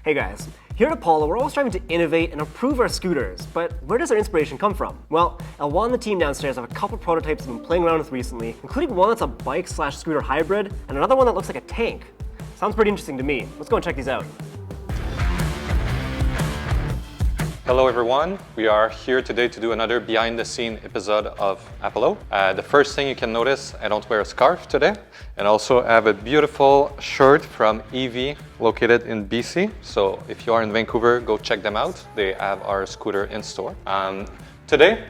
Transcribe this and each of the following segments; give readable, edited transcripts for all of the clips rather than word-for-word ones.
Hey guys, here at Apollo, we're always striving to innovate and improve our scooters, but where does our inspiration come from? Well, Eloi and the team downstairs have a couple prototypes we've been playing around with recently, including one that's a bike/scooter hybrid, and another one that looks like a tank. Sounds pretty interesting to me. Let's go and check these out. Hello everyone, we are here today to do another behind the scene episode of Apollo. The first thing you can notice, I don't wear a scarf today, and also I have a beautiful shirt from EV located in BC. So if you are in Vancouver, go check them out. They have our scooter in store. Today,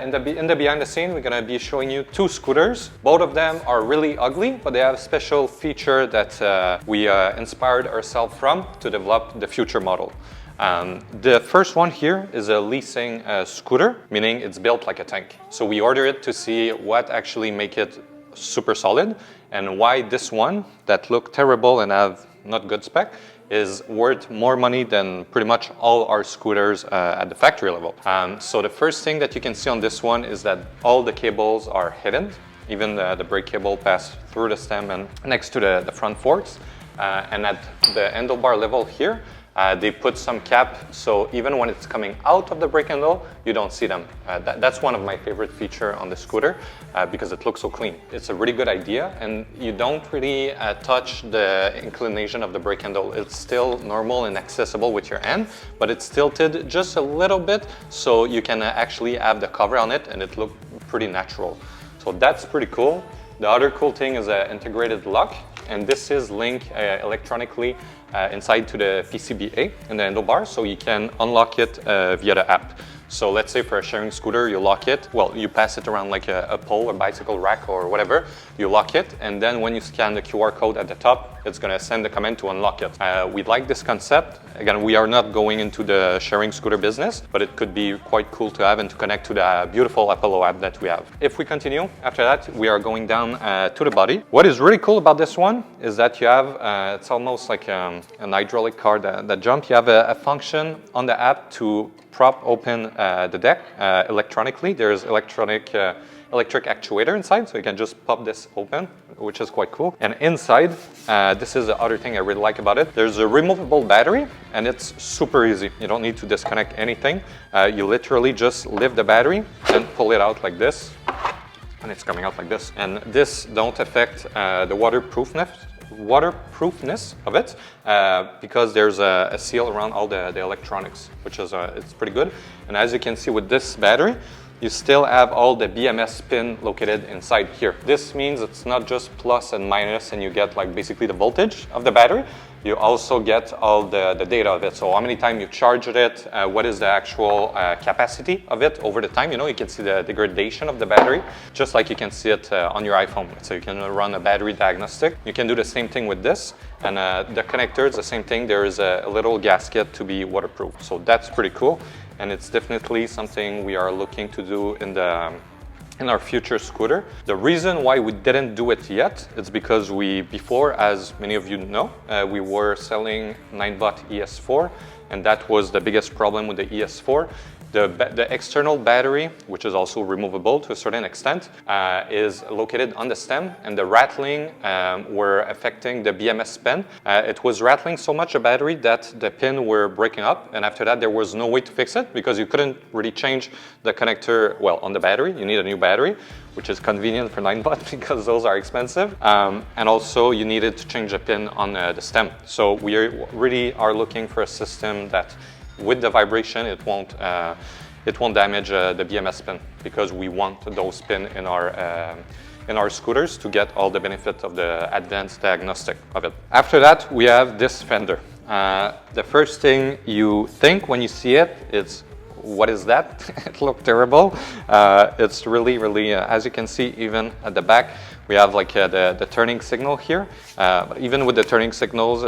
in the behind the scene, we're gonna be showing you two scooters. Both of them are really ugly, but they have a special feature that we inspired ourselves from to develop the future model. The first one here is a leasing scooter, meaning it's built like a tank. So we order it to see what actually make it super solid and why this one that look terrible and have not good spec is worth more money than pretty much all our scooters at the factory level. So the first thing that you can see on this one is that all the cables are hidden. Even the brake cable passes through the stem and next to the front forks. And at the handlebar level here, they put some cap, so even when it's coming out of the brake handle, you don't see them. That's one of my favorite features on the scooter because it looks so clean. It's a really good idea, and you don't really touch the inclination of the brake handle. It's still normal and accessible with your hand, but it's tilted just a little bit, so you can actually have the cover on it, and it looks pretty natural. So that's pretty cool. The other cool thing is an integrated lock, and this is linked electronically inside to the PCBA in the handlebar, so you can unlock it via the app. So let's say for a sharing scooter, you lock it, well, you pass it around like a pole, a bicycle rack or whatever, you lock it, and then when you scan the QR code at the top, it's gonna send the command to unlock it. We like this concept. Again, we are not going into the sharing scooter business, but it could be quite cool to have and to connect to the beautiful Apollo app that we have. If we continue, after that, we are going down to the body. What is really cool about this one is that you have, it's almost like an hydraulic car that jump. You have a function on the app to prop open the deck electronically. There's electric actuator inside, so you can just pop this open, which is quite cool. And inside, this is the other thing I really like about it. There's a removable battery, and it's super easy. You don't need to disconnect anything. You literally just lift the battery and pull it out like this, and it's coming out like this. And this don't affect the waterproofness of it because there's a seal around all the electronics, which is it's pretty good. And as you can see with this battery, you still have all the BMS pin located inside here. This means it's not just plus and minus and you get like basically the voltage of the battery. You also get all the data of it. So how many times you charged it, what is the actual capacity of it over the time. You know, you can see the degradation of the battery, just like you can see it on your iPhone. So you can run a battery diagnostic. You can do the same thing with this. And the connector is the same thing. There is a little gasket to be waterproof. So that's pretty cool. And it's definitely something we are looking to do in our future scooter. The reason why we didn't do it yet is because before, as many of you know, we were selling 9-watt ES4, and that was the biggest problem with the ES4. The external battery, which is also removable to a certain extent, is located on the stem, and the rattling were affecting the BMS pin. It was rattling so much the battery that the pin were breaking up, and after that there was no way to fix it because you couldn't really change the connector, well, on the battery. You need a new battery, which is convenient for 9-watt because those are expensive. And also you needed to change the pin on the stem. So we really are looking for a system that with the vibration, it won't damage the BMS pin because we want those pins in our scooters to get all the benefit of the advanced diagnostic of it. After that, we have this fender. The first thing you think when you see it is, what is that? It looked terrible. It's really, as you can see, even at the back, we have like the turning signal here. But even with the turning signals,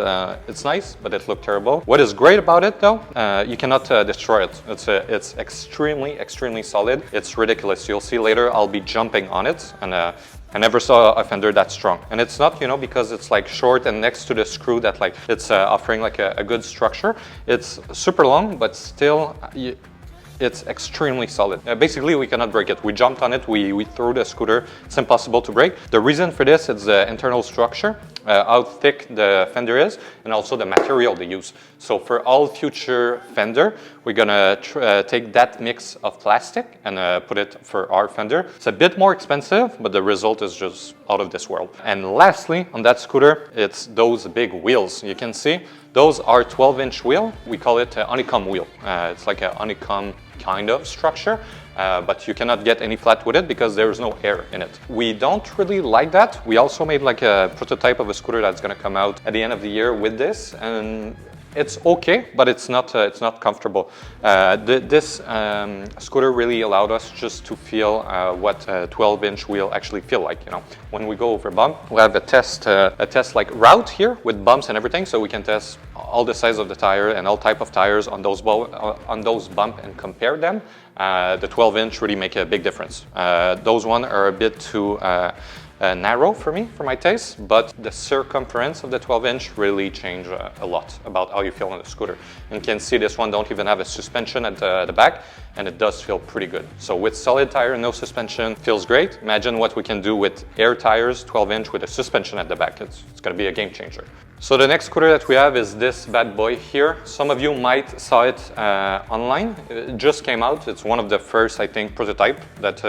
it's nice, but it looked terrible. What is great about it though, you cannot destroy it. It's extremely solid. It's ridiculous. You'll see later, I'll be jumping on it, and I never saw a fender that strong. And it's not, you know, because it's like short and next to the screw that like it's offering like a good structure. It's super long, but still it's extremely solid. Basically, we cannot break it. We jumped on it, we threw the scooter. It's impossible to break. The reason for this is the internal structure, how thick the fender is, and also the material they use. So for all future fender, we're gonna take that mix of plastic and put it for our fender. It's a bit more expensive, but the result is just out of this world. And lastly, on that scooter, it's those big wheels. You can see those are 12-inch wheel. We call it a honeycomb wheel. It's like a honeycomb kind of structure, but you cannot get any flat with it because there's no air in it. We don't really like that. We also made like a prototype of a scooter that's gonna come out at the end of the year with this, and it's okay, but it's not comfortable. This scooter really allowed us just to feel what a 12-inch wheel actually feel like. You know, when we go over bump, we have a test like route here with bumps and everything, so we can test all the size of the tire and all type of tires on those bump and compare them. The 12-inch really make a big difference. Those one are a bit too narrow for me, for my taste, but the circumference of the 12-inch really changed a lot about how you feel on the scooter. And you can see this one don't even have a suspension at the back, and it does feel pretty good. So with solid tire, no suspension, feels great. Imagine what we can do with air tires, 12-inch with a suspension at the back. It's going to be a game changer. So the next scooter that we have is this bad boy here. Some of you might saw it online. It just came out. It's one of the first, I think, prototype that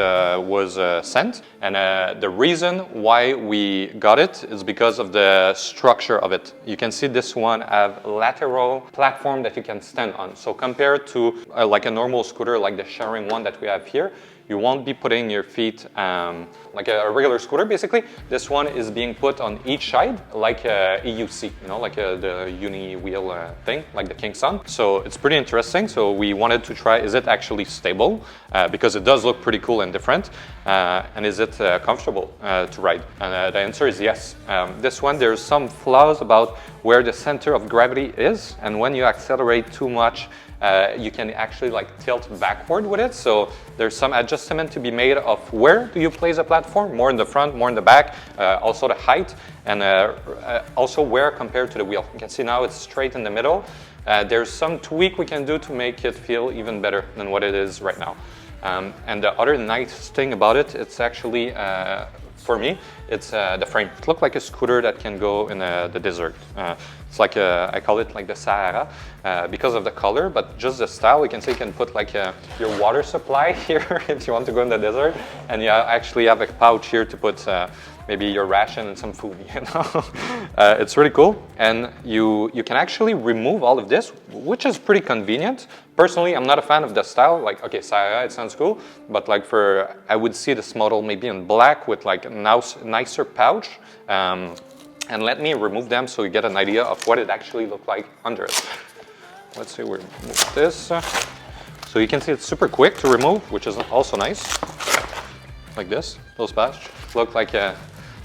was sent. And the reason why we got it is because of the structure of it. You can see this one have lateral platform that you can stand on. So compared to like a normal scooter, like the sharing one that we have here, you won't be putting your feet like a regular scooter, basically. This one is being put on each side like a EUC, you know, like the uni wheel thing, like the King Sun. So it's pretty interesting. So we wanted to try, is it actually stable? Because it does look pretty cool and different. And is it comfortable to ride? And the answer is yes. This one, there's some flaws about where the center of gravity is. And when you accelerate too much, you can actually like tilt backward with it. So there's some adjustment to be made of where do you place a platform, more in the front, more in the back, also the height, and also where compared to the wheel. You can see now it's straight in the middle. There's some tweak we can do to make it feel even better than what it is right now. And the other nice thing about it, it's actually, for me, it's the frame. It looks like a scooter that can go in the desert. It's like I call it like the Sahara because of the color, but just the style. You can say you can put like your water supply here if you want to go in the desert, and you actually have a pouch here to put maybe your ration and some food. You know, it's really cool, and you can actually remove all of this, which is pretty convenient. Personally, I'm not a fan of the style. Like, okay, Sahara, it sounds cool, but like I would see this model maybe in black with like a nicer pouch. And let me remove them so you get an idea of what it actually looked like under it. Let's see, we remove this. So you can see it's super quick to remove, which is also nice. Like this, those pouch. Look like a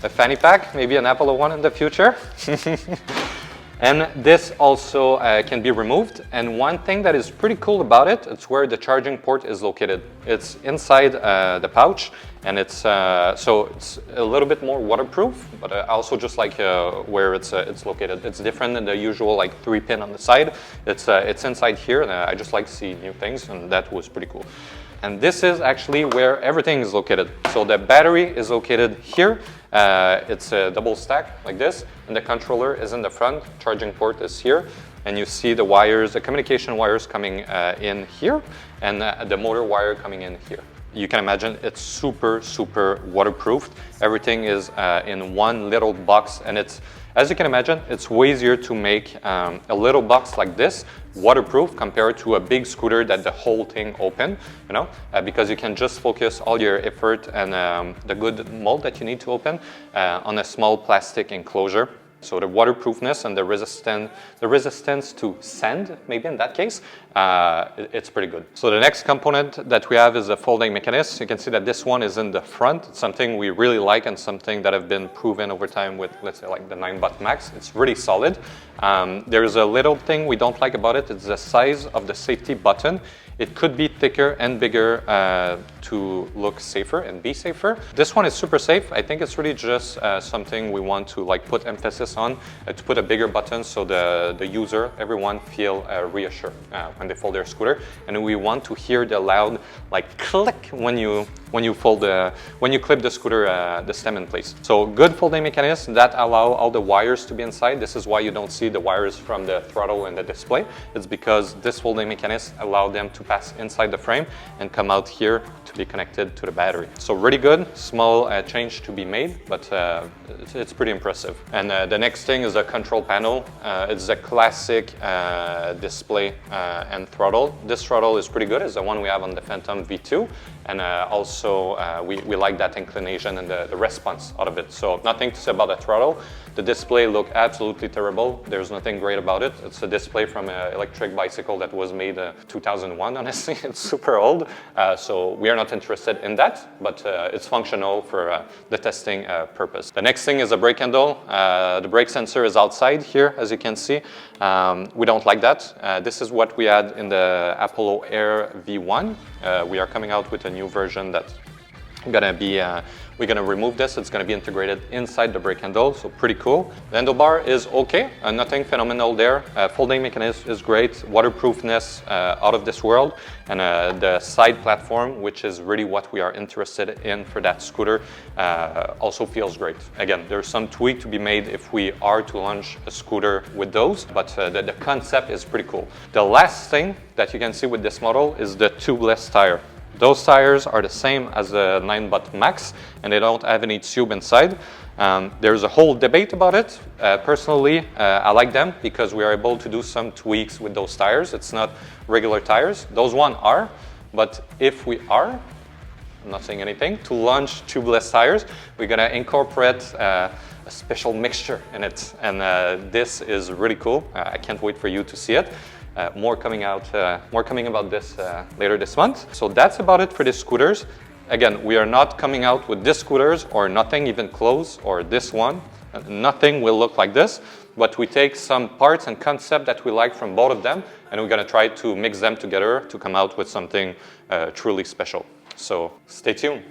fanny pack, maybe an Apollo one in the future. And this also can be removed. And one thing that is pretty cool about it, it's where the charging port is located. It's inside the pouch, and it's so it's a little bit more waterproof, but also just like where it's located. It's different than the usual like 3-pin on the side. It's inside here, and I just like to see new things, and that was pretty cool. And this is actually where everything is located. So the battery is located here. It's a double stack like this, and the controller is in the front. Charging port is here, and you see the wires, the communication wires coming in here, and the motor wire coming in here. You can imagine it's super, super waterproof. Everything is in one little box, and it's, as you can imagine, it's way easier to make a little box like this waterproof compared to a big scooter that the whole thing open, you know, because you can just focus all your effort and the good mold that you need to open on a small plastic enclosure. So the waterproofness and the resistance to sand, maybe in that case, it's pretty good. So the next component that we have is a folding mechanism. You can see that this one is in the front. It's something we really like and something that have been proven over time with, let's say, like the 9-Bot Max. It's really solid. There's a little thing we don't like about it. It's the size of the safety button. It could be thicker and bigger to look safer and be safer. This one is super safe. I think it's really just something we want to like put emphasis this on to put a bigger button so the user, everyone feel reassured when they fold their scooter. And we want to hear the loud like click when you clip the scooter the stem in place. So good folding mechanism that allow all the wires to be inside. This is why you don't see the wires from the throttle and the display. It's because this folding mechanism allow them to pass inside the frame and come out here to be connected to the battery. So really good, small change to be made, but it's pretty impressive. And the next thing is a control panel. It's a classic display and throttle. This throttle is pretty good. It's the one we have on the Phantom V2. And also we like that inclination and the response out of it. So nothing to say about the throttle. The display look absolutely terrible. There's nothing great about it. It's a display from an electric bicycle that was made 2001, honestly. It's super old. So we are not interested in that, but it's functional for the testing purpose. The next thing is a brake handle. The brake sensor is outside here, as you can see. We don't like that. This is what we had in the Apollo Air V1. We are coming out with a new version that's gonna be we're gonna remove this. It's gonna be integrated inside the brake handle, so pretty cool. The handlebar is okay, nothing phenomenal there. Folding mechanism is great, waterproofness out of this world, and the side platform, which is really what we are interested in for that scooter, also feels great. Again, there's some tweak to be made if we are to launch a scooter with those, but the concept is pretty cool. The last thing that you can see with this model is the tubeless tire. Those tires are the same as the 9-Bot Max, and they don't have any tube inside. There's a whole debate about it. Personally, I like them because we are able to do some tweaks with those tires. It's not regular tires. Those one are, but if we are, I'm not saying anything, to launch tubeless tires, we're gonna incorporate a special mixture in it, and this is really cool. I can't wait for you to see it. More coming about this later this month. So that's about it for the scooters. Again, we are not coming out with this scooters or nothing even close, or this one. Nothing will look like this, but we take some parts and concept that we like from both of them, and we're gonna try to mix them together to come out with something truly special. So stay tuned.